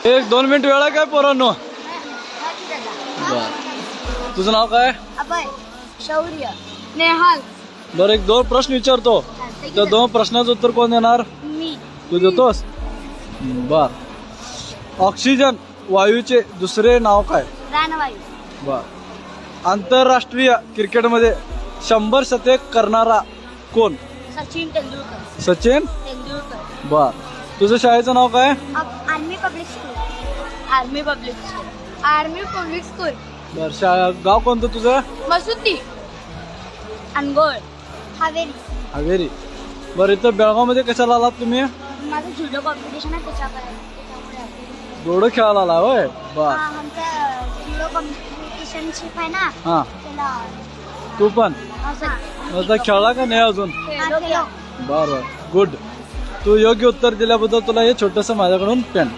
1-2 minute वेळ आहे काय पोरांनो? तुझं नाव काय? अभय, शौर्य, नेहाल. बरं 1-2 प्रश्न विचारतो, त्या 2 प्रश्नाचं उत्तर कोण देणार? मी. तू देतोस? बर. ऑक्सिजन वायूचे दुसरे नाव काय? प्राणवायू. बर. आंतरराष्ट्रीय क्रिकेटमध्ये 100 शतक करणारा कोण? सचिन तेंडुलकर. सचिन. तेंडुलकर. बर. तुझं शाळेचं नाव काय? Army public school. Army public school. Army public school. बर. गाव कोणतं तुझं? मसुदी. अनगोळ. हावेरी. हावेरी. बरं, इथं बेळगाव मध्ये कशाला आलात तुम्ही? माझं जुडो कॉम्पिटिशन आहे त्याच्यामुळे. जोडो खेळायला आला होय. बर. आमचं जुडो कॉम्पिटिशनशिप आहे ना. हा. त्याला तू पण असं आता खेळला का नाही अजून? खेळलो. बर बर, गुड. तू योग्य उत्तर दिल्याबद्दल तुला हे छोटस माझ्याकडून पेन.